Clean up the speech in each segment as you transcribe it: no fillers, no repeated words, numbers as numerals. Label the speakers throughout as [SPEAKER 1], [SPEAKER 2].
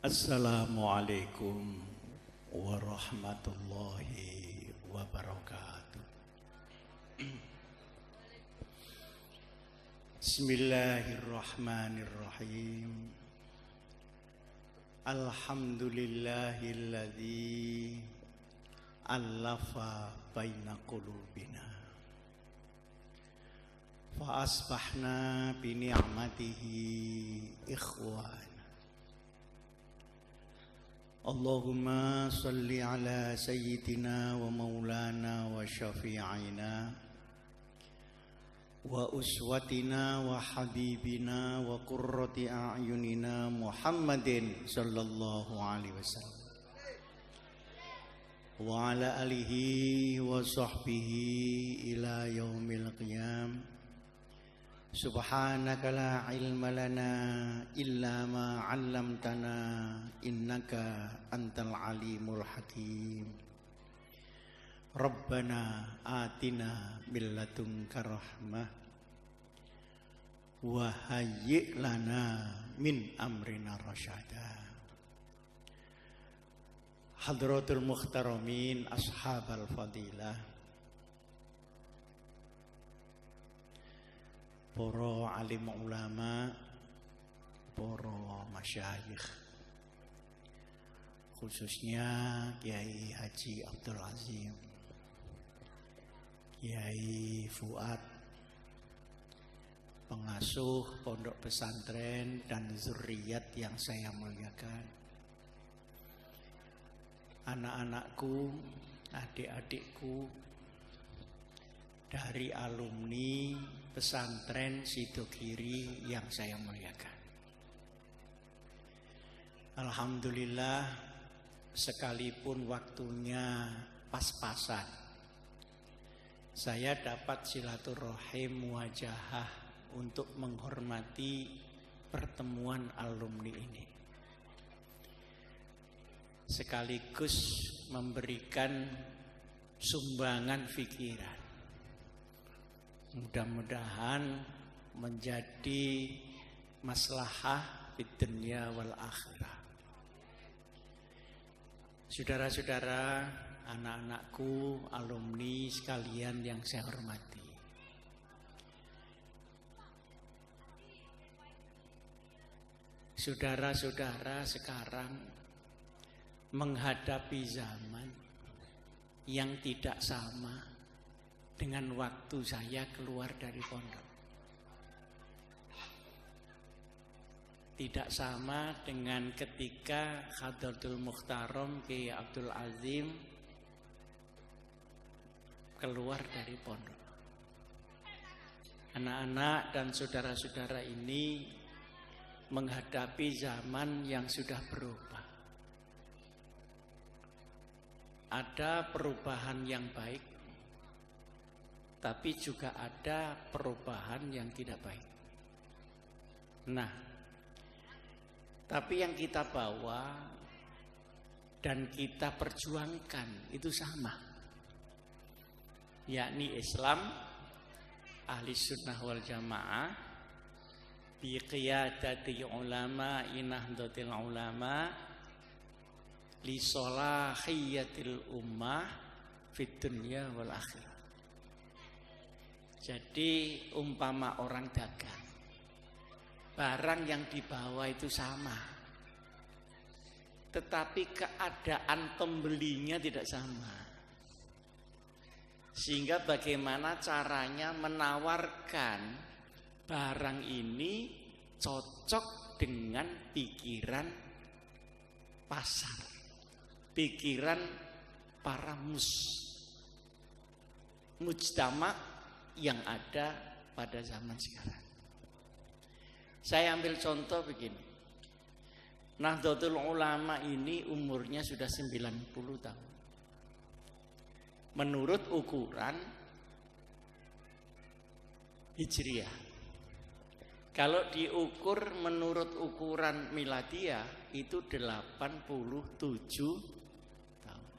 [SPEAKER 1] Assalamualaikum warahmatullahi wabarakatuh. Bismillahirrahmanirrahim. Alhamdulillahilladzi allafa baina qulubina fa asbahna bi ni'matihi ikhwan. Allahumma salli ala sayyidina wa maulana wa syafi'ina wa uswatina wa habibina wa qurrati a'yunina Muhammadin sallallahu alaihi wasallam wa ala alihi wa sahbihi ila yaumil qiyam. Subhanaka la ilma lana illa ma 'allamtana innaka antal alimul hakim. Rabbana atina min ladunka rahmah wa hayyi' lana min amrina rasyada. Hadratul muhtaramin ashabal fadilah, para alim ulama, para masyayikh, khususnya Kiai Haji Abdul Azim, Kiai Fuad, pengasuh pondok pesantren dan zuriat yang saya muliakan, anak-anakku, adik-adikku dari alumni pesantren Sidogiri yang saya muliakan. Alhamdulillah, sekalipun waktunya pas-pasan, saya dapat silaturahim muwajahah untuk menghormati pertemuan alumni ini, sekaligus memberikan sumbangan pikiran. Mudah-mudahan menjadi maslahah fid dunya wal akhirah. Saudara-saudara, anak-anakku, alumni sekalian yang saya hormati, saudara-saudara sekarang menghadapi zaman yang tidak sama dengan waktu saya keluar dari pondok. Tidak sama dengan ketika Hadratul Mukhtarom Kiai Abdul Azim keluar dari pondok. Anak-anak dan saudara-saudara ini menghadapi zaman yang sudah berubah. Ada perubahan yang baik, tapi juga ada perubahan yang tidak baik. Nah, tapi yang kita bawa dan kita perjuangkan itu sama, yakni Islam, ahli sunnah wal jamaah, bi qiyadati ulama nahdlatul ulama li salahiyatil ummah fid dunya wal akhirah. Jadi umpama orang dagang, barang yang dibawa itu sama, tetapi keadaan pembelinya tidak sama. Sehingga bagaimana caranya menawarkan barang ini cocok dengan pikiran pasar, pikiran para mujtama yang ada pada zaman sekarang. Saya ambil contoh begini. Nahdlatul Ulama ini umurnya sudah 90 tahun. Menurut ukuran Hijriah. Kalau diukur menurut ukuran miladiah itu 87 tahun.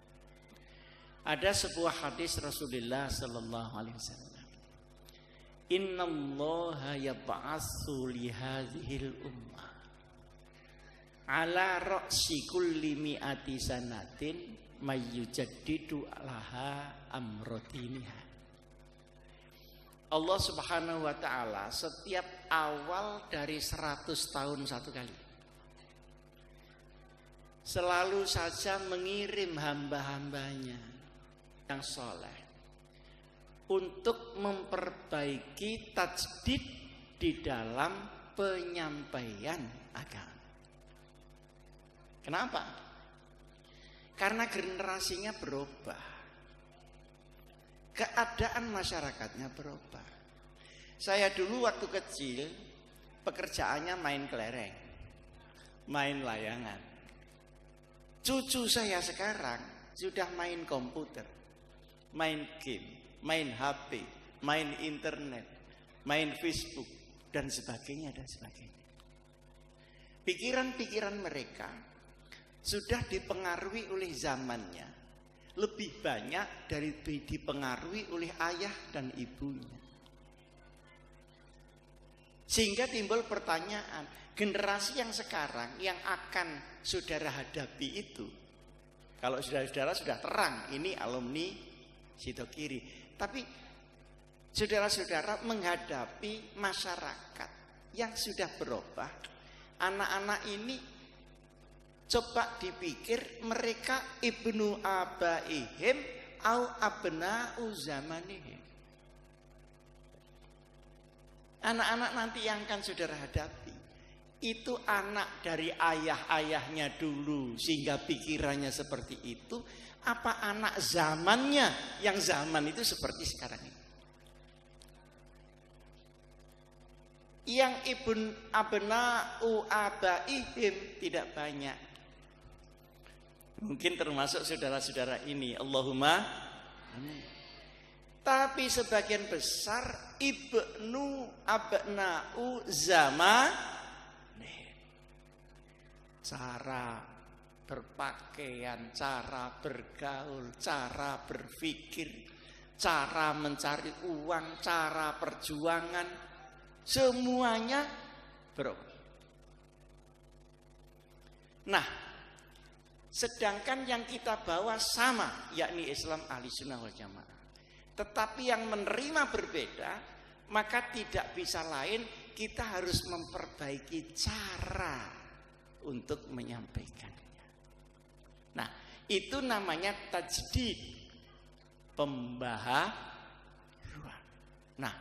[SPEAKER 1] Ada sebuah hadis Rasulullah sallallahu alaihi wasallam. Innallaha yab'atsu li hadhil ummah ala ra'si kulli mi'ati sanatin mayyujaddidu laha amrodiniha. Allah Subhanahu wa ta'ala setiap awal dari 100 tahun satu kali selalu saja mengirim hamba-hambanya yang soleh untuk memperbaiki tajdid di dalam penyampaian agama. Kenapa? Karena generasinya berubah, keadaan masyarakatnya berubah. Saya dulu waktu kecil pekerjaannya main kelereng, main layangan. Cucu saya sekarang sudah main komputer, main game, main HP, main internet, main Facebook, dan sebagainya dan sebagainya. Pikiran-pikiran mereka sudah dipengaruhi oleh zamannya, lebih banyak dari dipengaruhi oleh ayah dan ibunya. Sehingga timbul pertanyaan, generasi yang sekarang yang akan saudara hadapi itu, kalau saudara-saudara sudah terang, ini alumni Sidokiri, tapi saudara-saudara menghadapi masyarakat yang sudah berubah. Anak-anak ini coba dipikir mereka ibnu abaihim au abna'u zamanihim. Anak-anak nanti yang akan saudara hadapi itu anak dari ayah-ayahnya dulu sehingga pikirannya seperti itu, apa anak zamannya yang zaman itu seperti sekarang ini. Yang ibn abna'u abaihim tidak banyak. Mungkin termasuk saudara-saudara ini, Allahumma amin. Tapi sebagian besar ibnu abna'u zaman, cara berpakaian, cara bergaul, cara berpikir, cara mencari uang, cara perjuangan, semuanya berubah. Nah, sedangkan yang kita bawa sama, yakni Islam ahli sunnah wal jamaah. Tetapi yang menerima berbeda, maka tidak bisa lain kita harus memperbaiki cara untuk menyampaikannya. Nah, itu namanya tajdid, pembaharuan. Nah,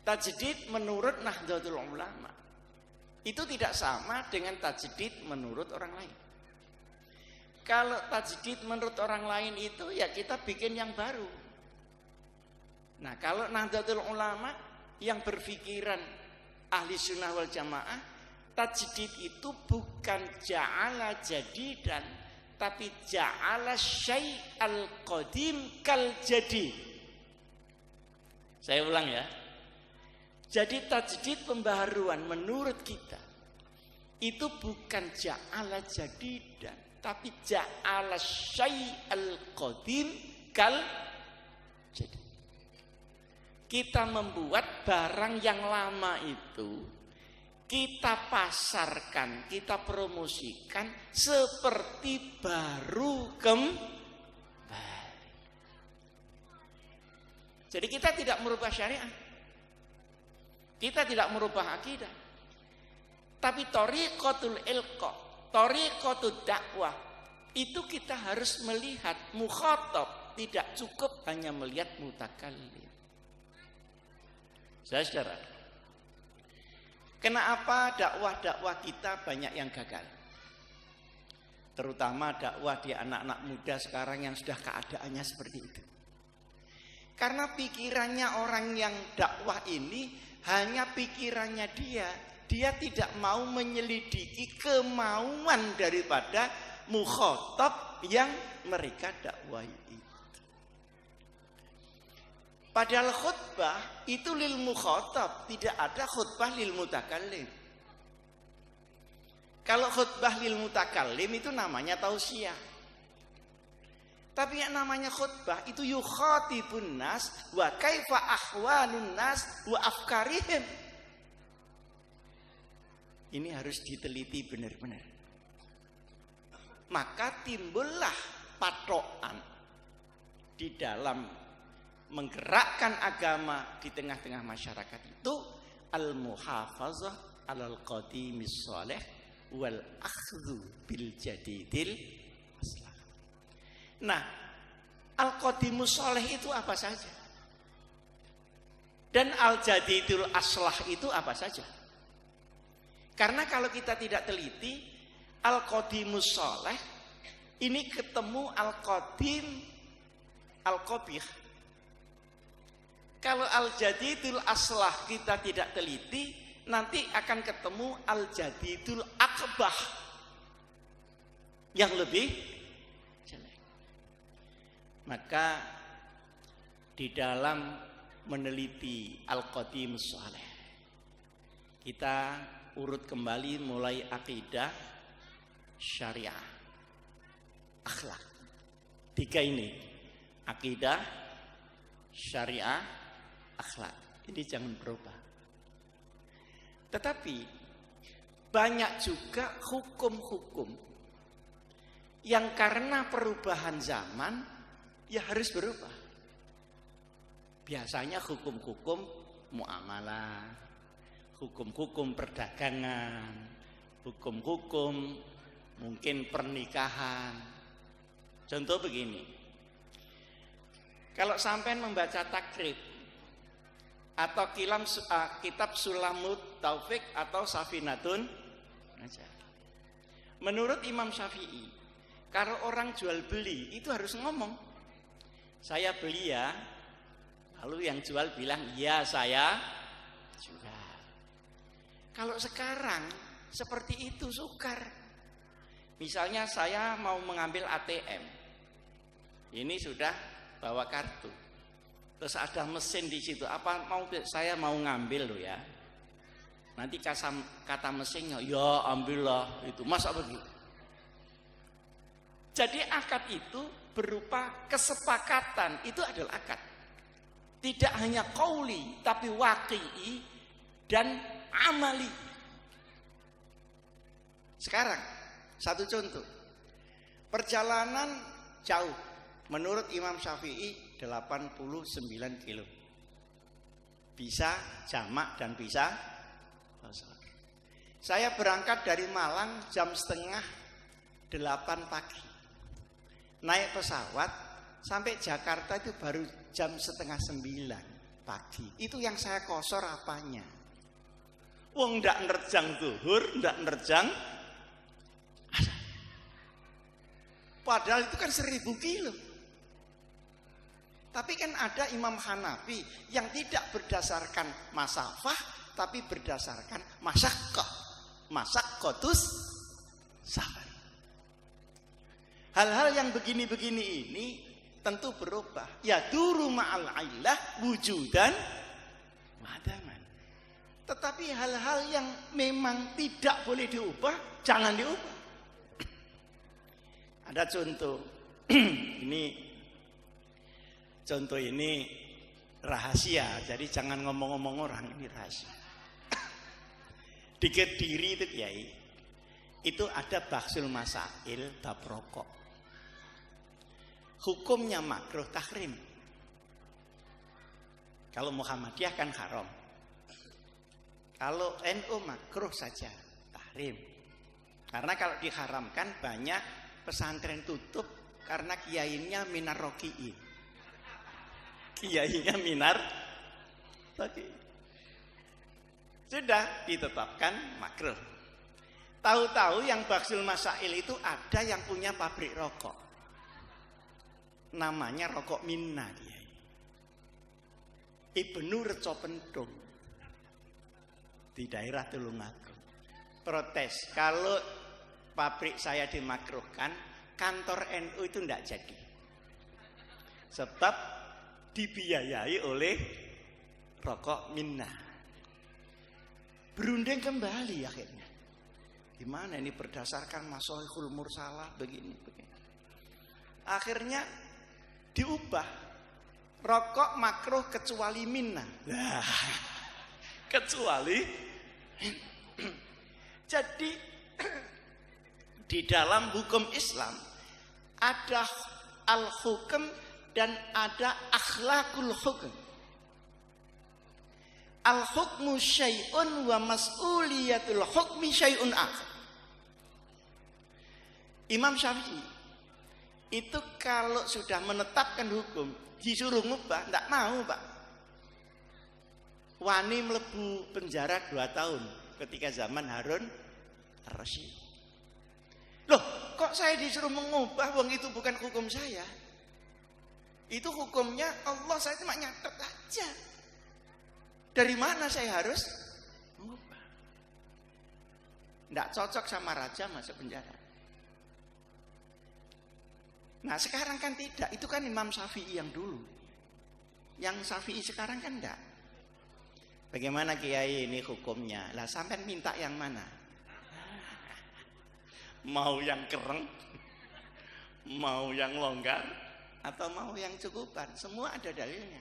[SPEAKER 1] tajdid menurut Nahdlatul Ulama itu tidak sama dengan tajdid menurut orang lain. Kalau tajdid menurut orang lain itu ya kita bikin yang baru. Nah, kalau Nahdlatul Ulama yang berpikiran ahli sunnah wal jamaah, tajdid itu bukan ja'ala jadidan, tapi ja'ala syai'al qadim kal jadid. Saya ulang ya. Jadi tajdid pembaharuan menurut kita itu bukan ja'ala jadidan, tapi ja'ala syai'al qadim kal jadid. Kita membuat barang yang lama itu kita pasarkan, kita promosikan seperti baru kembali. Jadi kita tidak merubah syariat, kita tidak merubah akidah, tapi thariqatul ilqa, thariqatul dakwah itu kita harus melihat mukhatab, tidak cukup hanya melihat mutakallim. Saudara, kenapa dakwah-dakwah kita banyak yang gagal? Terutama dakwah di anak-anak muda sekarang yang sudah keadaannya seperti itu. Karena pikirannya orang yang dakwah ini hanya pikirannya dia tidak mau menyelidiki kemauan daripada mukhatab yang mereka dakwahi. Padahal khutbah itu lil mukhatab, tidak ada khutbah lil mutakallim. Kalau khutbah lil mutakallim itu namanya tausiah. Tapi yang namanya khutbah itu yukhatibun nas wa kaifa ahwalun nas wa afkarihim. Ini harus diteliti benar-benar. maka timbullah patokan di dalam menggerakkan agama di tengah-tengah masyarakat itu al-muhafazah alal qadimis shalih wal akhdhu bil jadidil aslah. Nah, al-qadimus shalih itu apa saja? Dan al-jadidul aslah itu apa saja? Karena kalau kita tidak teliti, al-qadimus shalih ini ketemu al-qadim al-qabih. Kalau al-jadidul aslah kita tidak teliti, nanti akan ketemu al-jadidul akbah yang lebih jelek. Maka di dalam meneliti al-qadim shalih, kita urut kembali mulai akidah, syariah, akhlak. 3 ini, akidah, syariah, akhlak. Ini jangan berubah. Tetapi banyak juga hukum-hukum yang karena perubahan zaman ya harus berubah. Biasanya hukum-hukum muamalah, hukum-hukum perdagangan, hukum-hukum mungkin pernikahan. Contoh begini, kalau sampai membaca takrib atau kitab Sulamut Taufik atau Safinatun Najah, menurut Imam Syafi'i, kalau orang jual beli itu harus ngomong, saya beli ya, lalu yang jual bilang ya saya juga. Kalau sekarang seperti itu sukar. Misalnya saya mau mengambil ATM, ini sudah bawa kartu, terus ada mesin di situ. Saya mau ngambil loh ya. Nanti kata mesinnya, ya ambillah itu. Masa begitu? Jadi akad itu berupa kesepakatan. Itu adalah akad. Tidak hanya qauli, tapi waqi'i dan amali. Sekarang, satu contoh. Perjalanan jauh. Menurut Imam Syafi'i 89 kilo. Bisa jamak dan bisa qasar. Saya berangkat dari Malang jam 7:30 pagi. Naik pesawat sampai Jakarta itu baru jam 8:30 pagi. Itu yang saya kosor apanya? Wong ndak nerjang zuhur, ndak nerjang asar. Padahal itu kan 1000 kilo. Tapi kan ada Imam Hanafi yang tidak berdasarkan masafah, tapi berdasarkan masyaqqah. Masyaqqatus safar. Hal-hal yang begini-begini ini tentu berubah. Ya duru ma'al illah wujudan wadaman. Tetapi hal-hal yang memang tidak boleh diubah, jangan diubah. Ada contoh. Contoh ini rahasia, jadi jangan ngomong-ngomong orang, ini rahasia. Di Kediri itu Kiai, itu ada Bahsul Masail bab rokok. Hukumnya makruh tahrim. Kalau Muhammadiyah kan haram. Kalau NU makruh saja tahrim. Karena kalau diharamkan banyak pesantren tutup karena kiainya minar rokiin. Kiainya minar rokiin. Sudah ditetapkan makruh. Tahu-tahu yang Bahsul Masail itu ada yang punya pabrik rokok. Namanya Rokok Minna dia. Ibnu Reco Pentung di daerah Tulungagung. Protes, kalau pabrik saya dimakruhkan, kantor NU itu tidak jadi. Sebab dibiayai oleh Rokok Minna. Berunding kembali akhirnya. Gimana ini berdasarkan Masalihul Mursalah begini. Akhirnya diubah, rokok makruh kecuali minna. Nah, kecuali. Jadi Di dalam hukum Islam ada al-hukum dan ada akhlakul hukum. Al-hukmu syai'un wa mas'uliyatul hukmi syai'un akhar. Imam Syafi'i itu kalau sudah menetapkan hukum disuruh ngubah, enggak mau, Pak. Wani mlebu penjara 2 tahun ketika zaman Harun Ar-Rasyid. Loh, kok saya disuruh mengubah, wong itu bukan hukum saya. Itu hukumnya Allah, saya cuma nyatet aja. Dari mana saya harus mengubah? Nggak cocok sama raja masuk penjara. Nah sekarang kan tidak, itu kan Imam Syafi'i yang dulu. Yang Syafi'i sekarang kan enggak. Bagaimana Kiai ini hukumnya? Lah sampean minta yang mana? Mau yang kereng, mau yang longgar, atau mau yang cukupan? Semua ada dalilnya.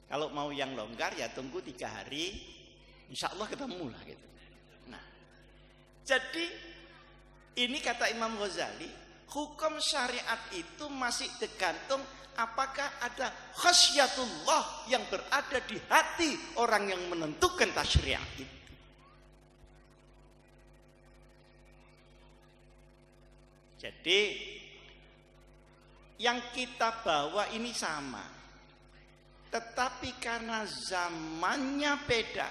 [SPEAKER 1] Kalau mau yang longgar ya tunggu 3 hari, insya Allah ketemu lah gitu. Nah, jadi ini kata Imam Ghazali, hukum syariat itu masih tergantung apakah ada khasyatullah yang berada di hati orang yang menentukan tasyri' itu. Jadi yang kita bawa ini sama, tetapi karena zamannya beda,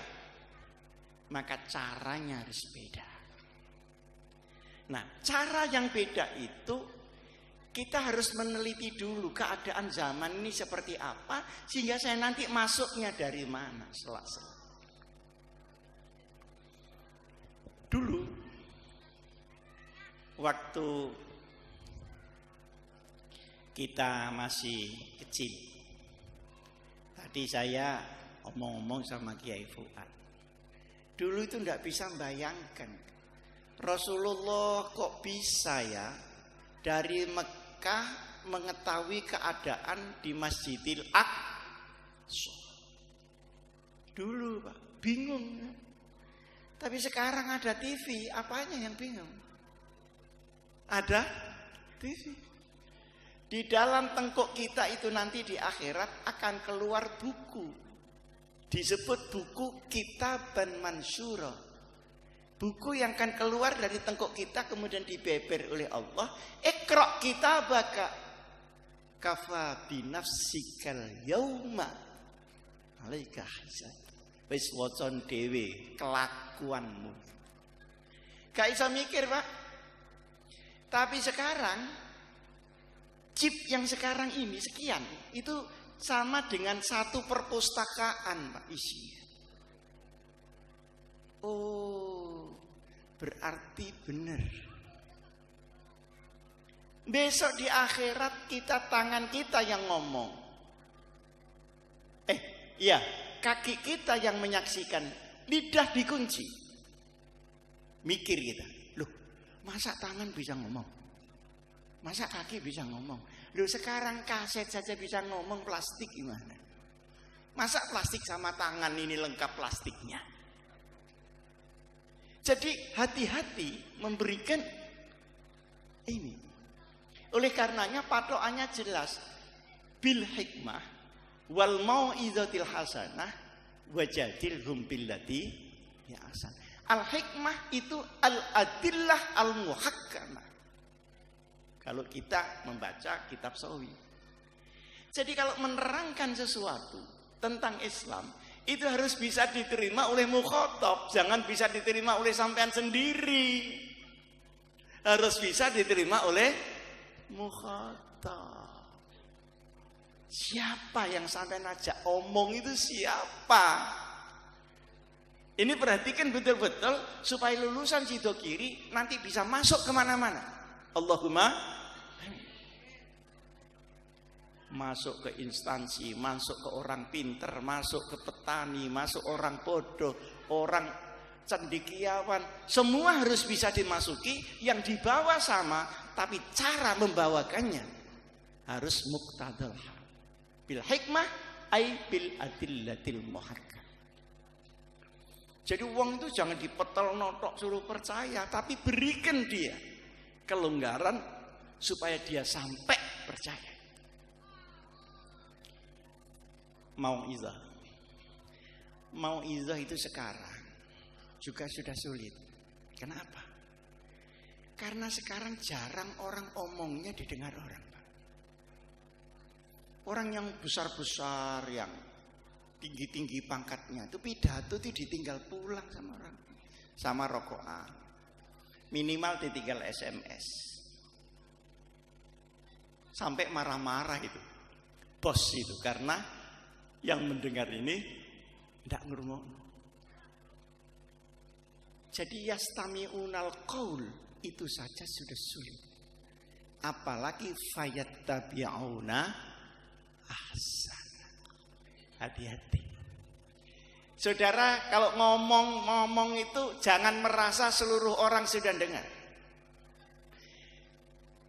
[SPEAKER 1] maka caranya harus beda. Nah, cara yang beda itu kita harus meneliti dulu keadaan zaman ini seperti apa, sehingga saya nanti masuknya dari mana, sela-sela. Dulu waktu kita masih kecil, tadi saya omong-omong sama Kiai Fuad, dulu itu enggak bisa membayangkan Rasulullah kok bisa ya dari Mekah mengetahui keadaan di Masjidil Aqsa. Dulu Pak, bingung. Tapi sekarang ada TV, apanya yang bingung? Ada TV. Di dalam tengkuk kita itu nanti di akhirat akan keluar buku. Disebut buku Kitaban Mansura. Buku yang akan keluar dari tengkuk kita kemudian dibeber oleh Allah. Iqra' kitabaka kafa binafsikal yauma alaika hisab. Wis waca dhewe kelakuanmu. Gak iso mikir, Pak. Tapi sekarang chip yang sekarang ini sekian, itu sama dengan 1 perpustakaan Pak isinya. Oh, berarti benar. Besok di akhirat tangan kita yang ngomong. Iya, kaki kita yang menyaksikan, lidah dikunci. Mikir kita, loh, masa tangan bisa ngomong? Masa kaki bisa ngomong? Loh sekarang kaset saja bisa ngomong, plastik gimana? Masa plastik sama tangan ini lengkap plastiknya? Jadi hati-hati memberikan ini. Oleh karenanya patokannya jelas. Bil hikmah wal mau'izatil hasanah wajadilhum billati ya ahsan. Al hikmah itu al adillah al muhakkamah. Kalau kita membaca kitab Sawi. Jadi kalau menerangkan sesuatu tentang Islam, itu harus bisa diterima oleh mukhatab, jangan bisa diterima oleh sampean sendiri. Harus bisa diterima oleh mukhatab. Siapa yang sampean ajak omong itu siapa? Ini perhatikan betul-betul supaya lulusan Sidokiri nanti bisa masuk kemana-mana. Allahumma masuk ke instansi, masuk ke orang pinter, masuk ke petani, masuk orang bodoh, orang cendekiawan, semua harus bisa dimasuki. Yang dibawa sama, tapi cara membawakannya harus muqtadal bil hikmah ay bil adillatil muhakkam. Jadi uang itu jangan dipetel notok suruh percaya, tapi berikan dia kelonggaran supaya dia sampai percaya. Mau'izah itu sekarang juga sudah sulit. Kenapa? Karena sekarang jarang orang omongnya didengar orang, Pak. Orang yang besar-besar, yang tinggi-tinggi pangkatnya, itu pidato itu ditinggal pulang sama orang, sama rokokan. Minimal ditinggal SMS. Sampai marah-marah itu bos itu, karena yang mendengar ini tidak ngurungokno. Jadi yastami'unal qaul itu saja sudah sulit. Apalagi fayattabi'una ahsan. Hati-hati. Saudara, kalau ngomong itu jangan merasa seluruh orang sudah dengar.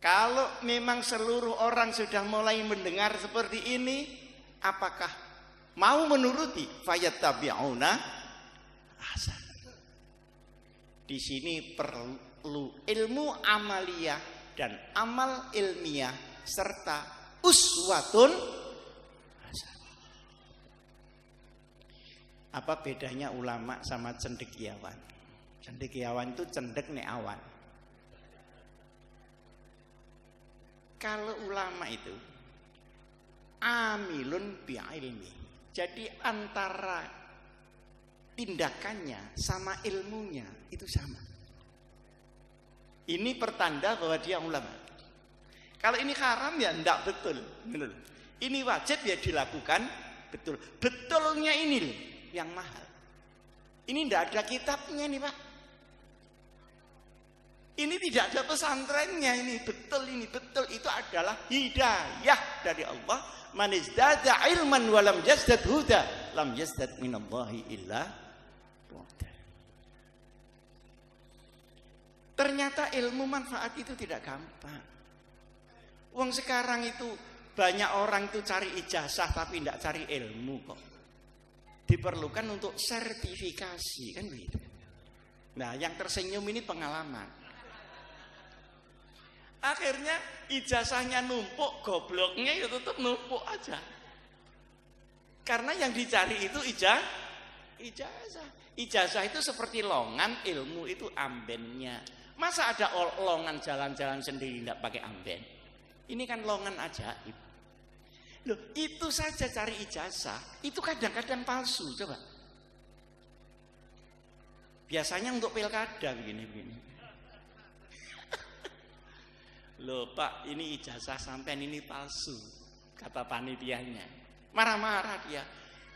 [SPEAKER 1] Kalau memang seluruh orang sudah mulai mendengar seperti ini, apakah mau menuruti? Fayattabi'una ahsan. Di sini perlu ilmu amaliyah dan amal ilmiah serta uswatun hasanah. Apa bedanya ulama sama cendekiawan? Cendekiawan itu cendek nek awan. Kalau ulama itu amilun bi ilmi. Jadi antara tindakannya sama ilmunya itu sama. Ini pertanda bahwa dia ulama. Kalau ini haram ya enggak betul. Ini wajib ya dilakukan betul. Betulnya ini loh yang mahal. Ini enggak ada kitabnya nih, Pak. Ini tidak ada pesantrennya, ini betul itu adalah hidayah dari Allah. Man izdada ilman wa lam yazdad huda lam yazdad minallahi illa bu'da. Ternyata ilmu manfaat itu tidak gampang. Wong sekarang itu banyak orang itu cari ijazah tapi tidak cari ilmu kok. Diperlukan untuk sertifikasi kan begitu. Nah, yang tersenyum ini pengalaman. Akhirnya ijazahnya numpuk, gobloknya ya tetap numpuk aja. Karena yang dicari itu ijazah. Ijazah itu seperti longan, ilmu itu ambennya. Masa ada longan jalan-jalan sendiri tidak pakai amben? Ini kan longan ajaib. Loh, itu saja cari ijazah, itu kadang-kadang palsu, coba. Biasanya untuk pilkada begini. Loh Pak, ini ijazah sampean ini palsu, kata panitianya. Marah-marah dia.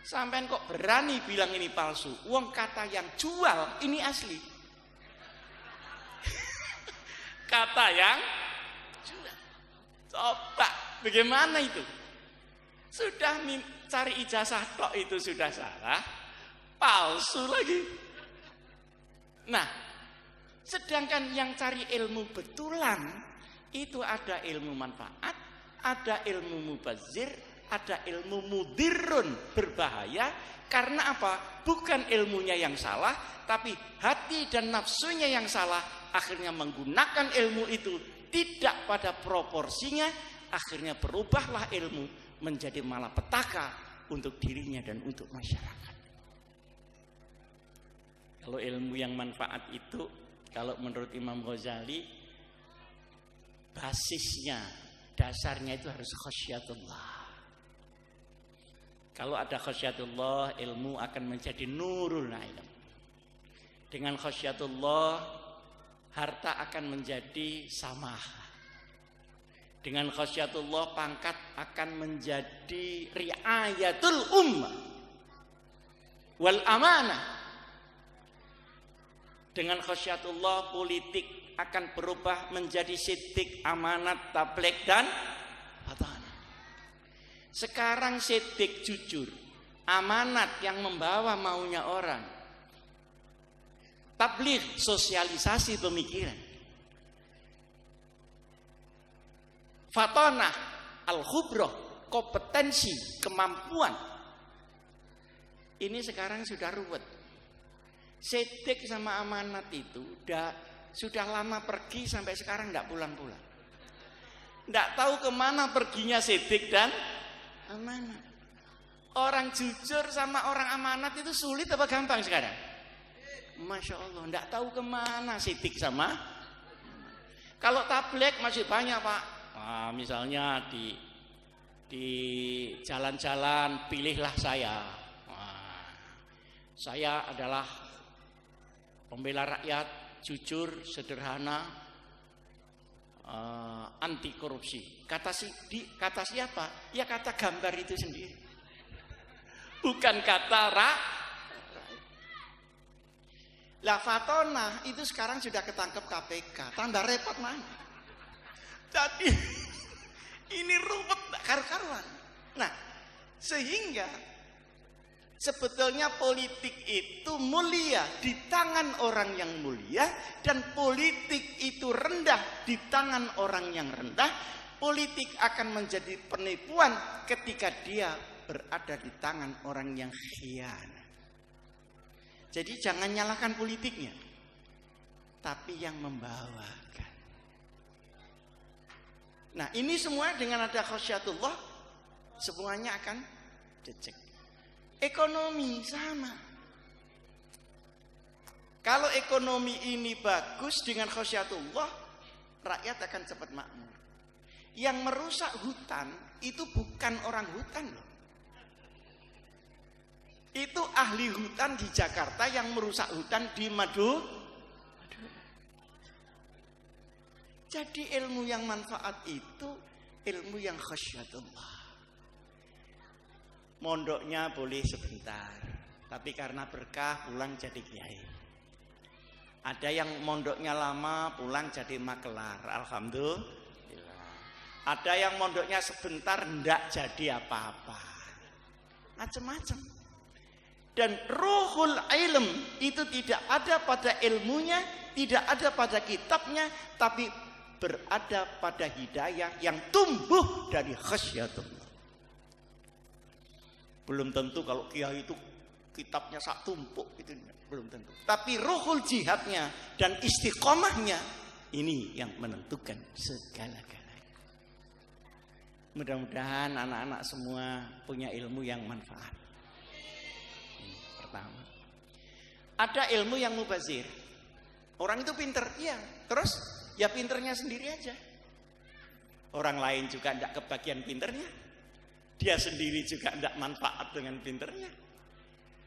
[SPEAKER 1] Sampean kok berani bilang ini palsu? Wong kata yang jual ini asli. Kata yang jual. Coba, bagaimana itu? Sudah cari ijazah tok itu sudah salah, palsu lagi. Nah, sedangkan yang cari ilmu betulan itu ada ilmu manfaat, ada ilmu mubazir, ada ilmu mudirun, berbahaya. Karena apa? Bukan ilmunya yang salah, tapi hati dan nafsunya yang salah. Akhirnya menggunakan ilmu itu tidak pada proporsinya. Akhirnya berubahlah ilmu menjadi malapetaka untuk dirinya dan untuk masyarakat. Kalau ilmu yang manfaat itu, kalau menurut Imam Ghazali, basisnya, dasarnya itu harus khasyatullah. Kalau ada khasyatullah, ilmu akan menjadi nurul ilm. Dengan khasyatullah, harta akan menjadi samah. Dengan khasyatullah, pangkat akan menjadi riayatul ummah wal amanah. Dengan khasyatullah, politik akan berubah menjadi siddiq, amanat, tabligh dan fatanah. Sekarang siddiq jujur, amanat yang membawa maunya orang, tabligh sosialisasi pemikiran, fatanah al-khubroh kompetensi, kemampuan. Ini sekarang sudah ruwet. Siddiq sama Amanat itu sudah lama pergi sampai sekarang tidak pulang-pulang. Tidak tahu kemana perginya Siddiq dan Amanat. Orang jujur sama orang amanat itu sulit apa gampang sekarang? Masya Allah, tidak tahu kemana Siddiq sama. Kalau tabligh masih banyak Pak. Misalnya di jalan-jalan pilihlah saya. Saya adalah pembela rakyat, jujur, sederhana, anti korupsi. Kata siapa? Ya kata gambar itu sendiri. Bukan kata Lah Fatona itu sekarang sudah ketangkep KPK. Tambah repot mana? Jadi ini ruwet karu-karuan. Nah, sehingga sebetulnya politik itu mulia di tangan orang yang mulia, dan politik itu rendah di tangan orang yang rendah. Politik akan menjadi penipuan ketika dia berada di tangan orang yang khianat. Jadi jangan nyalahkan politiknya, tapi yang membawakan. Nah, ini semua dengan ada khasyatullah, semuanya akan jejak. Ekonomi sama. Kalau ekonomi ini bagus dengan khasyatullah, rakyat akan cepat makmur. Yang merusak hutan itu bukan orang hutan loh. Itu ahli hutan di Jakarta yang merusak hutan di Madura. Jadi ilmu yang manfaat itu ilmu yang khasyatullah. Mondoknya boleh sebentar, tapi karena berkah pulang jadi kiai. Ada yang mondoknya lama pulang jadi makelar, alhamdulillah. Ada yang mondoknya sebentar ndak jadi apa-apa. Macam-macam. Dan ruhul ilm itu tidak ada pada ilmunya, tidak ada pada kitabnya, tapi berada pada hidayah yang tumbuh dari khasyatullah. Belum tentu kalau kiai itu kitabnya sak tumpuk, itu belum tentu. Tapi ruhul jihadnya dan istiqomahnya ini yang menentukan segala-galanya. Mudah-mudahan anak-anak semua punya ilmu yang manfaat. Pertama, ada ilmu yang mubazir. Orang itu pinter, iya. Terus ya pinternya sendiri aja. Orang lain juga tidak kebagian pinternya. Dia sendiri juga tidak manfaat dengan pinternya.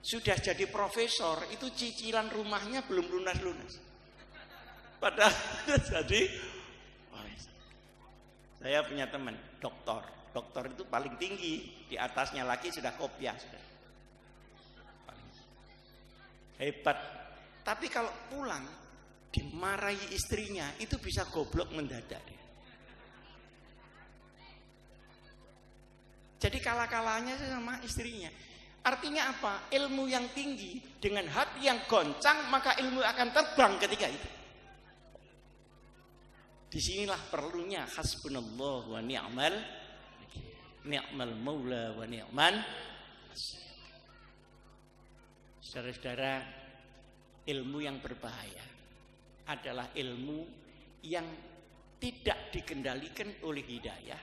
[SPEAKER 1] Sudah jadi profesor, itu cicilan rumahnya belum lunas-lunas. Padahal jadi, saya punya teman doktor. Doktor itu paling tinggi, di atasnya lagi sudah kopiah sudah. Hebat. Tapi kalau pulang dimarahi istrinya, itu bisa goblok mendadak dia. Jadi kalah-kalahnya sama istrinya. Artinya apa? Ilmu yang tinggi dengan hati yang goncang, maka ilmu akan terbang ketika itu. Disinilah perlunya hasbunallah wa ni'mal maula wa ni'man. Saudara-saudara, ilmu yang berbahaya adalah ilmu yang tidak dikendalikan oleh hidayah.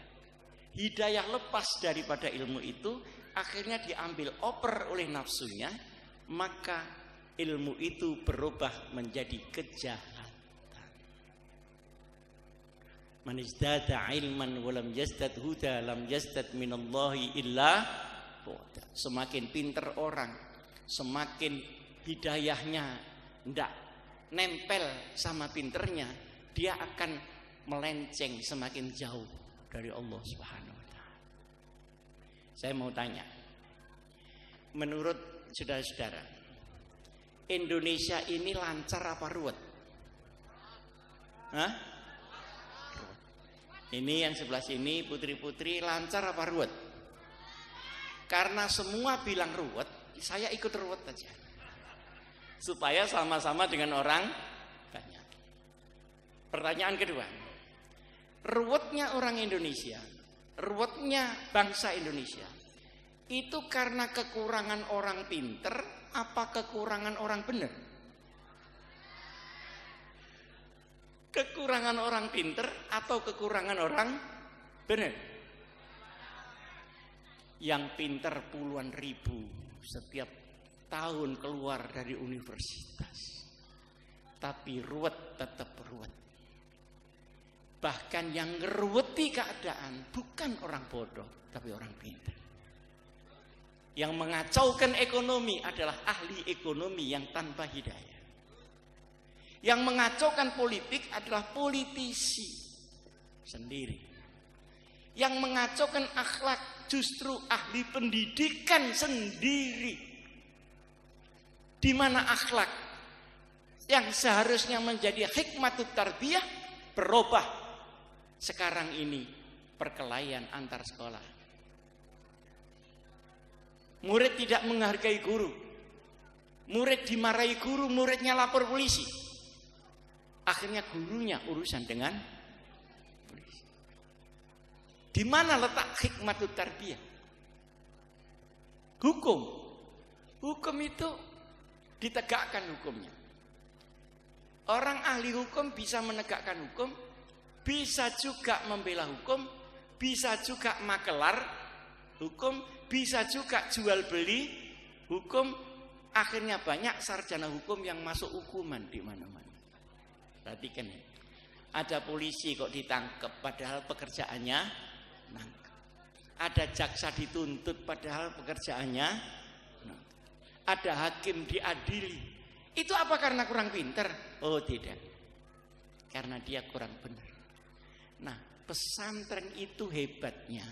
[SPEAKER 1] Hidayah lepas daripada ilmu itu, akhirnya diambil oper oleh nafsunya, maka ilmu itu berubah menjadi kejahatan. Man izdada ilman wa lam yazdad huda lam yazdad minallahi illa bu'da. Semakin pinter orang, semakin hidayahnya ndak nempel sama pinternya, dia akan melenceng semakin jauh dari Allah Subhanahu wa taala. Saya mau tanya, menurut saudara-saudara, Indonesia ini lancar apa ruwet? Hah? Ruwet. Ini yang sebelah sini putri-putri lancar apa ruwet? Karena semua bilang ruwet, saya ikut ruwet aja. Supaya sama-sama dengan orang banyak. Pertanyaan kedua, ruwetnya orang Indonesia, ruwetnya bangsa Indonesia, itu karena kekurangan orang pinter apa kekurangan orang benar? Kekurangan orang pinter atau kekurangan orang benar? Yang pinter puluhan ribu setiap tahun keluar dari universitas, tapi ruwet tetap ruwet. Bahkan yang ngeruweti keadaan bukan orang bodoh, tapi orang pintar. Yang mengacaukan ekonomi adalah ahli ekonomi yang tanpa hidayah. Yang mengacaukan politik adalah politisi sendiri. Yang mengacaukan akhlak justru ahli pendidikan sendiri. Di mana akhlak yang seharusnya menjadi hikmatut tarbiyah berubah sekarang ini perkelahian antar sekolah. Murid tidak menghargai guru, murid dimarahi guru, muridnya lapor polisi, akhirnya gurunya urusan dengan polisi. Di mana letak hikmatut tarbiyah? Hukum itu ditegakkan hukumnya. Orang ahli hukum bisa menegakkan hukum, bisa juga membela hukum, bisa juga makelar hukum, bisa juga jual beli hukum. Akhirnya banyak sarjana hukum yang masuk hukuman di mana-mana. Perhatikan ya. Ada polisi kok ditangkap padahal pekerjaannya nangkep. Ada jaksa dituntut padahal pekerjaannya nangkep. Ada hakim diadili. Itu apa karena kurang pinter? Oh tidak. Karena dia kurang benar. Nah, pesantren itu hebatnya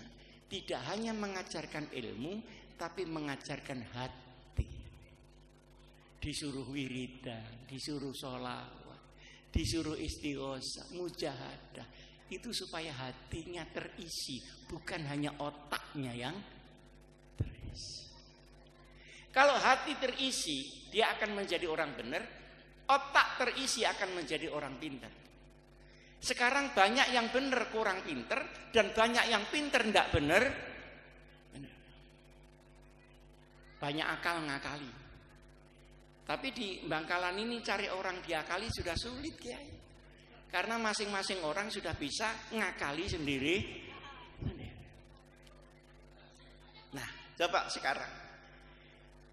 [SPEAKER 1] tidak hanya mengajarkan ilmu, tapi mengajarkan hati. Disuruh wiridan, disuruh sholawat, disuruh istighosah, mujahadah. Itu supaya hatinya terisi, bukan hanya otaknya yang terisi. Kalau hati terisi, dia akan menjadi orang benar. Otak terisi akan menjadi orang pintar. Sekarang banyak yang benar kurang pinter, dan banyak yang pinter tidak benar. Banyak akal ngakali. Tapi di Bangkalan ini cari orang diakali sudah sulit Kiai. Karena masing-masing orang sudah bisa ngakali sendiri. Nah, coba sekarang.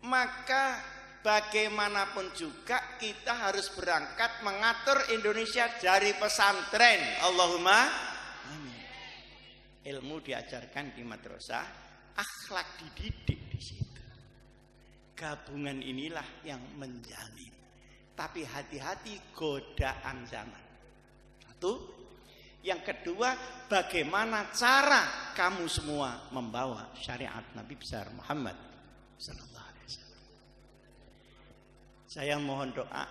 [SPEAKER 1] Maka bagaimanapun juga kita harus berangkat mengatur Indonesia dari pesantren. Allahumma amin. Ilmu diajarkan di madrasah, akhlak dididik di situ. Gabungan inilah yang menjamin. Tapi hati-hati godaan zaman. Satu. Yang kedua, bagaimana cara kamu semua membawa syariat Nabi besar Muhammad sallallahu alaihi wasallam. Saya mohon doa.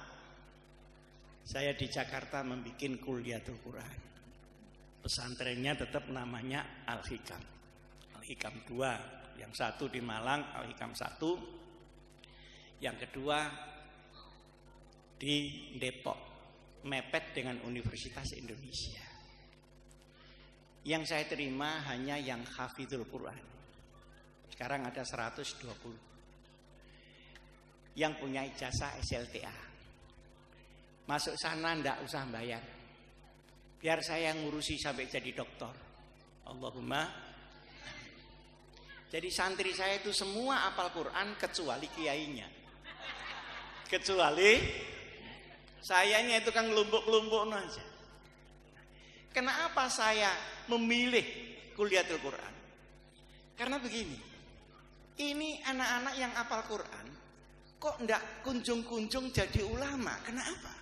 [SPEAKER 1] Saya di Jakarta membuat kuliatul Quran. Pesantrennya tetap namanya Al-Hikam. Al-Hikam 2. Yang satu di Malang, Al-Hikam 1. Yang kedua di Depok, mepet dengan Universitas Indonesia. Yang saya terima hanya yang hafizul Quran. Sekarang ada 120. Yang punya ijazah SLTA. Masuk sana ndak usah bayar. Biar saya ngurusi sampai jadi doktor. Allahumma. Jadi santri saya itu semua hafal Quran kecuali kiainya. Kecuali sayanya itu kan kelompok-kelompok aja. Kenapa saya memilih kuliatul Quran? Karena begini. Ini anak-anak yang hafal Quran kok ndak kunjung-kunjung jadi ulama. Kenapa?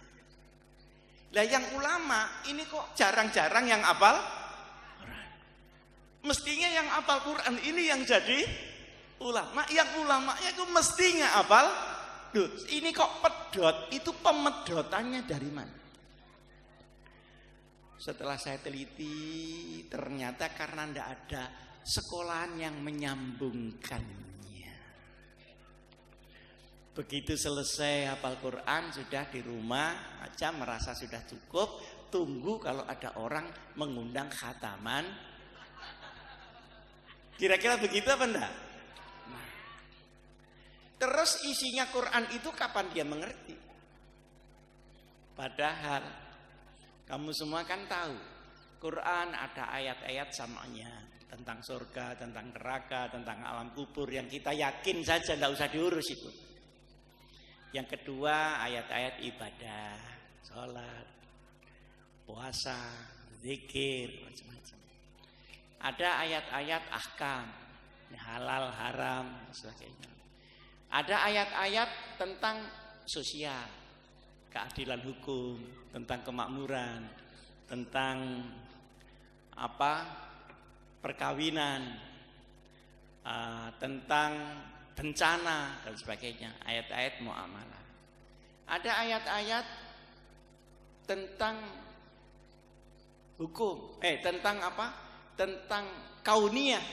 [SPEAKER 1] Lah yang ulama ini kok jarang-jarang yang hafal Quran. Mestinya yang hafal Quran ini yang jadi ulama. Yang ulamanya itu mestinya hafal. Duh, ini kok pedot, itu pemedotannya dari mana? Setelah saya teliti, ternyata karena tidak ada sekolahan yang menyambungkannya. Begitu selesai hafal Quran, sudah di rumah aja merasa sudah cukup. Tunggu kalau ada orang mengundang khataman. Kira-kira begitu apa enggak? Terus isinya Quran itu kapan dia mengerti? Padahal Kamu semua kan tahu, Quran ada ayat-ayat samanya tentang surga, tentang neraka, tentang alam kubur yang kita yakin saja, tidak usah diurus itu. Yang kedua ayat-ayat ibadah, sholat, puasa, zikir, macam-macam. Ada ayat-ayat ahkam, halal, haram, dan sebagainya. Ada ayat-ayat tentang sosial, keadilan hukum, tentang kemakmuran, tentang perkawinan, tentang bencana dan sebagainya, ayat-ayat muamalah. Ada ayat-ayat tentang hukum, tentang tentang kauniyah,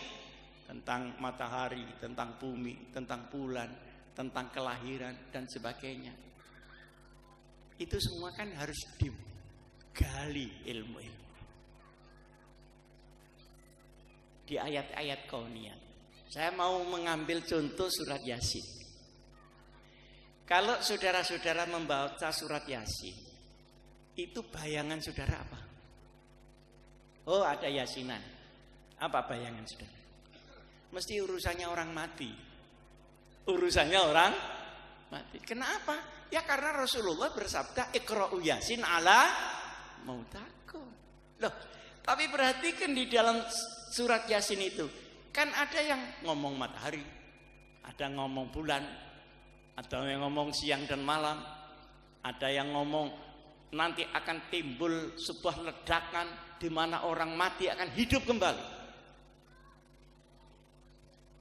[SPEAKER 1] tentang matahari, tentang bumi, tentang bulan, tentang kelahiran dan sebagainya. Itu semua kan harus digali ilmu-ilmu di ayat-ayat kauniyah. Saya mau mengambil contoh surat Yasin. Kalau saudara-saudara membaca surat Yasin, itu bayangan saudara apa? Oh, ada yasinan. Apa bayangan saudara? Mesti urusannya orang mati. Urusannya orang mati. Kenapa? Ya karena Rasulullah bersabda iqra'u yasin ala mautakum. Loh, tapi perhatikan di dalam surat Yasin itu kan ada yang ngomong matahari, ada yang ngomong bulan, ada yang ngomong siang dan malam, ada yang ngomong nanti akan timbul sebuah ledakan di mana orang mati akan hidup kembali.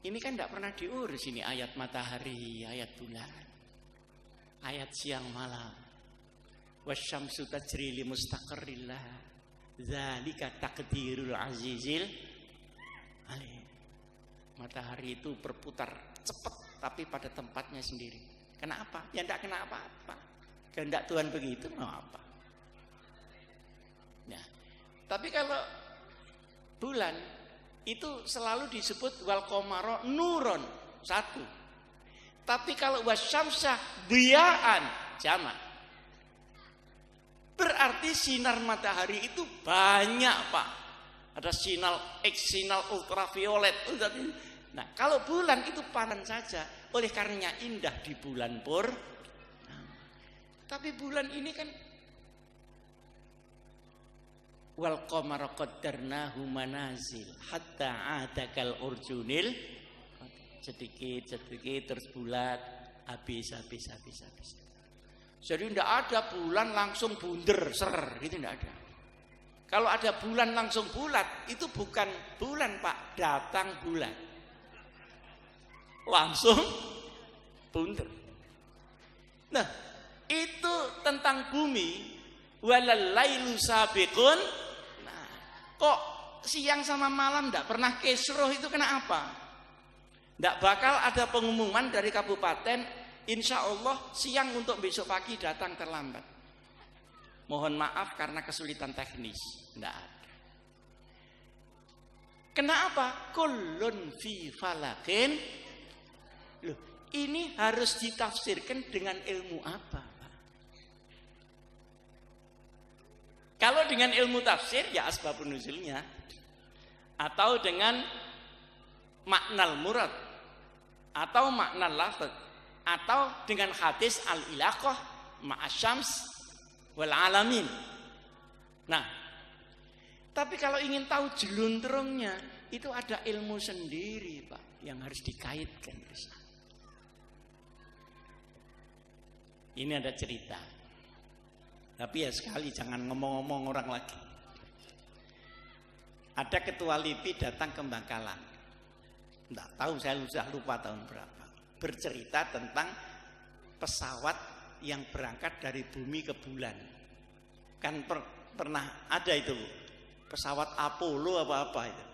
[SPEAKER 1] Ini kan tidak pernah diurus ini, ayat matahari, ayat bulan, ayat siang malam. Wasyamsu tajri li mustaqarril laha, dzalika taqdirul azizil alim. Matahari itu berputar cepat tapi pada tempatnya sendiri. Kenapa? Ya tidak kena apa-apa. Kehendak Tuhan begitu, mau apa? Nah, tapi kalau bulan itu selalu disebut wal qamara nuron, satu. Tapi kalau wasyamsa diyaan, jamak. Berarti sinar matahari itu banyak, Pak. Ada sinar X, sinar ultraviolet. Nah, kalau bulan itu panan saja. Oleh karenanya indah di bulan tapi bulan ini kan wal qamara qaddarnahu manazil hatta adakal urjunil, sedikit terus bulat, habis. Jadi tidak ada bulan langsung bunder ser, gitu tidak ada. Kalau ada bulan langsung bulat, itu bukan bulan, Pak, datang bulan langsung bunder. Nah, itu tentang bumi. Walal lailu sabiqun. Nah, kok siang sama malam tidak pernah kesroh, itu kenapa? Tidak bakal ada pengumuman dari kabupaten, insya Allah siang untuk besok pagi datang terlambat. Mohon maaf karena kesulitan teknis. Tidak ada. Kenapa? Kullun fi falakin. Loh, ini harus ditafsirkan dengan ilmu apa? Kalau dengan ilmu tafsir ya asbabun nuzulnya, atau dengan maknal murad, atau maknal lafaz, atau dengan hadis al-ilaqah ma'asyams wal alamin. Nah, tapi kalau ingin tahu jeluntrungnya, itu ada ilmu sendiri, Pak, yang harus dikaitkan ke sana. Ini ada cerita. Tapi ya sekali jangan ngomong-ngomong orang lagi. Ada ketua LIPI datang ke Bangkalan. Enggak tahu, saya sudah lupa tahun berapa. Bercerita tentang pesawat yang berangkat dari bumi ke bulan. Kan pernah ada itu pesawat Apollo apa-apa itu.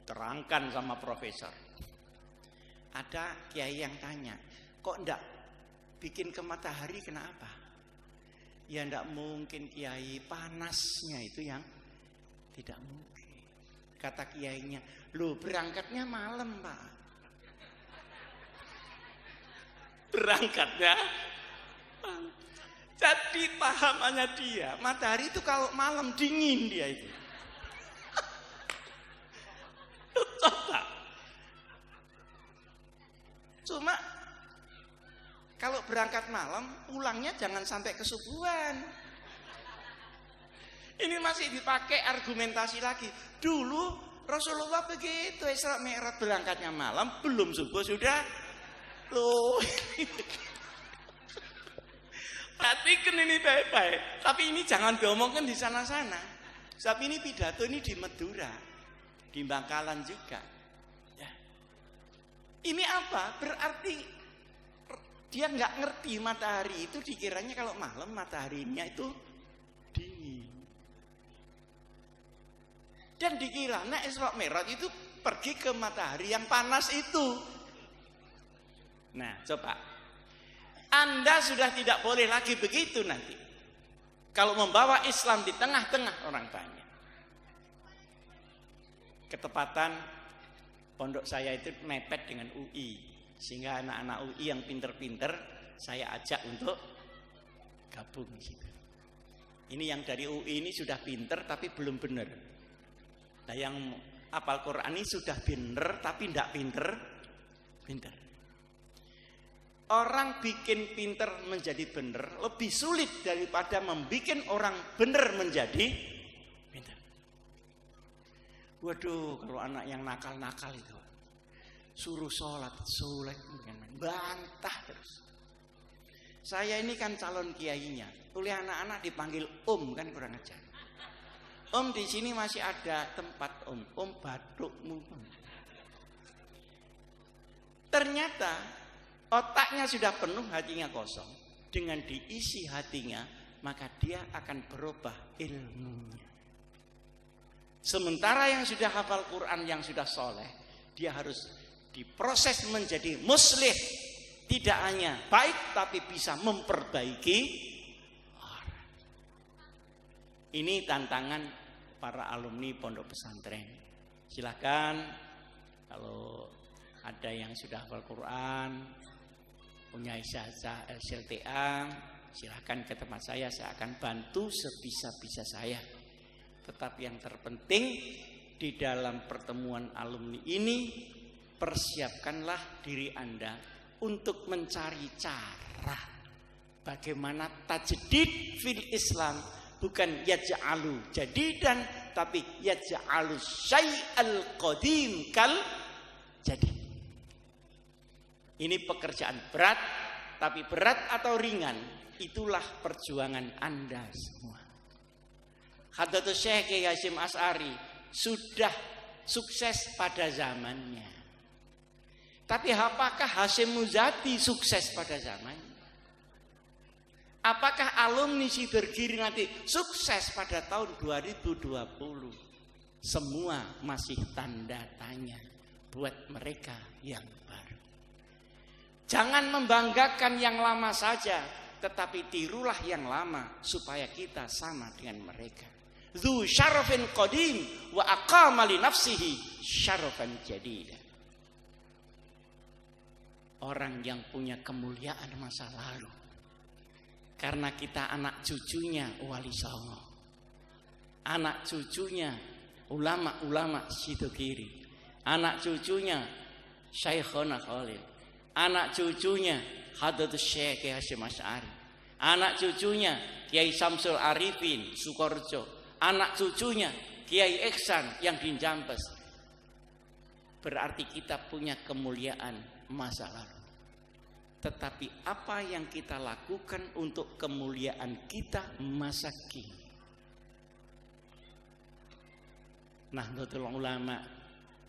[SPEAKER 1] Terangkan sama profesor. Ada kiai yang tanya, kok enggak bikin ke matahari, kenapa? Ya enggak mungkin kiai, panasnya itu yang tidak mungkin. Kata kiainya, loh berangkatnya malam, Pak. Berangkatnya Jadi pahamannya dia, matahari itu kalau malam dingin dia itu. Coba. Cuma kalau berangkat malam, pulangnya jangan sampai kesubuhan. Ini masih dipakai argumentasi lagi. Dulu Rasulullah begitu, Isra Mi'raj berangkatnya malam, belum subuh sudah. Loh. Perhatikan ini baik-baik. Tapi ini jangan diomongkan di sana-sana. Sebab ini pidato ini di Madura, di Bangkalan juga. Ya. Ini apa? Berarti dia nggak ngerti matahari itu dikiranya kalau malam mataharinya itu dingin. Dan dikira Isra Mi'raj itu pergi ke matahari yang panas itu. Nah, coba. Anda sudah tidak boleh lagi begitu nanti. Kalau membawa Islam di tengah-tengah orang banyak. Ketepatan pondok saya itu mepet dengan UI. Sehingga anak-anak UI yang pinter-pinter saya ajak untuk gabung di situ. Ini yang dari UI ini sudah pinter tapi belum benar. Nah yang hafal Quran ini sudah bener tapi tidak pinter. Orang bikin pinter menjadi bener lebih sulit daripada membikin orang bener menjadi pinter. Waduh, kalau anak yang nakal-nakal itu suruh sholat bantah terus. Saya ini kan calon kiainya, oleh anak-anak dipanggil kan kurang ajar. Di sini masih ada tempat om batukmu. Ternyata otaknya sudah penuh, hatinya kosong. Dengan diisi hatinya, maka dia akan berubah ilmunya. Sementara yang sudah hafal Quran, yang sudah soleh, dia harus diproses menjadi muslih. Tidak hanya baik, tapi bisa memperbaiki orang. Ini tantangan para alumni pondok pesantren. Silakan kalau ada yang sudah hafal Quran, punya ijazah LCTA, silahkan ke tempat saya akan bantu sebisa-bisa saya. Tetapi yang terpenting di dalam pertemuan alumni ini, persiapkanlah diri Anda untuk mencari cara bagaimana tajdid fil Islam, bukan yaj'alu jadidan, tapi yaj'alu syai'al qadim kal jadi. Ini pekerjaan berat, tapi berat atau ringan, itulah perjuangan Anda semua. Hadratus Syekh Kiai Hasyim Asy'ari sudah sukses pada zamannya. Tapi apakah Hasyim Muzadi sukses pada zamannya? Apakah alumni Sibergiri nanti sukses pada tahun 2020? Semua masih tanda tanya buat mereka yang baru. Jangan membanggakan yang lama saja, tetapi tirulah yang lama supaya kita sama dengan mereka. Dzu syarafin qadim wa aqama li nafsihi syarafan jadida. Orang yang punya kemuliaan masa lalu. Karena kita anak cucunya Wali Songo. Anak cucunya ulama-ulama Sidogiri. Anak cucunya Syekhona Khalil. Anak cucunya Hadratus Syekh Kiai Hasyim Asy'ari. Anak cucunya Kiai Samsul Arifin Sukorejo. Anak cucunya Kiai Iksan yang di Jambes. Berarti kita punya kemuliaan masa lalu. Tetapi apa yang kita lakukan untuk kemuliaan kita masa kini? Nahdlatul Ulama,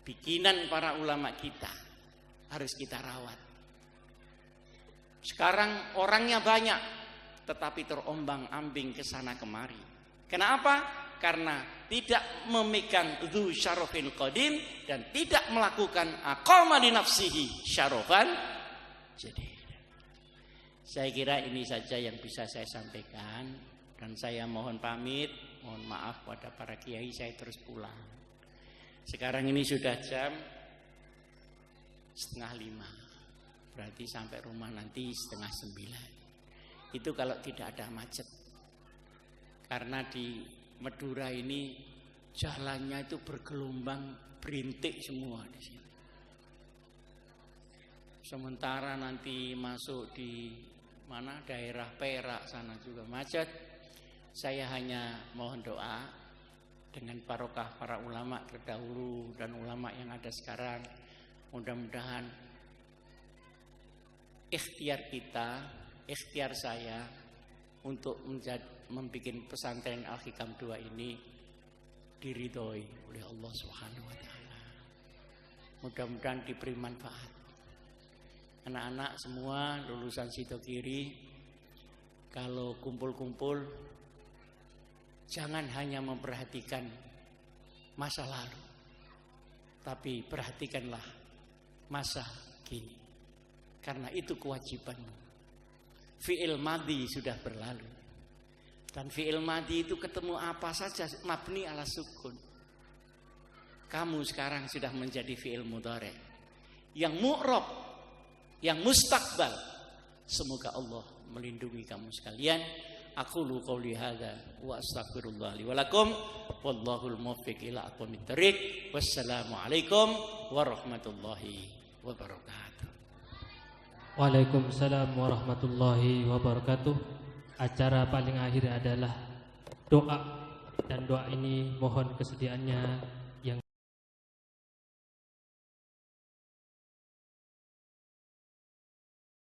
[SPEAKER 1] bikinan para ulama kita, harus kita rawat. Sekarang orangnya banyak, tetapi terombang-ambing ke sana kemari. Kenapa? Karena tidak memegang dzu syarafin qadim dan tidak melakukan aqama li nafsihi syarafan jadi. Saya kira ini saja yang bisa saya sampaikan, dan saya mohon pamit, mohon maaf pada para kiai, saya terus pulang. Sekarang ini sudah jam 4:30. Berarti sampai rumah nanti 8:30. Itu kalau tidak ada macet. Karena di Madura ini jalannya itu bergelombang, berintik semua di sini. Sementara nanti masuk di mana daerah Perak sana juga macet. Saya hanya mohon doa dengan barokah para ulama terdahulu dan ulama yang ada sekarang. Mudah-mudahan ikhtiar kita, ikhtiar saya untuk membuat pesantren Al-Hikam 2 ini diridhoi oleh Allah Subhanahu wa taala. Mudah-mudahan diberi manfaat. Anak-anak semua lulusan Sidogiri, kalau kumpul-kumpul jangan hanya memperhatikan masa lalu, tapi perhatikanlah masa kini. Karena itu kewajibanmu. Fi'il madhi sudah berlalu. Dan fi'il madhi itu ketemu apa saja mabni ala sukun. Kamu sekarang sudah menjadi fi'il mudhari. Yang mu'rab, yang mustakbal. Semoga Allah melindungi kamu sekalian. Aqulu qouli hadza wa astaghfirullah li wa lakum wallahul muwaffiq ila aqwamit thoriq. Wassalamualaikum warahmatullahi wabarakatuh.
[SPEAKER 2] Waalaikumsalam warahmatullahi wabarakatuh. Acara paling akhir adalah doa, dan doa ini mohon kesediaannya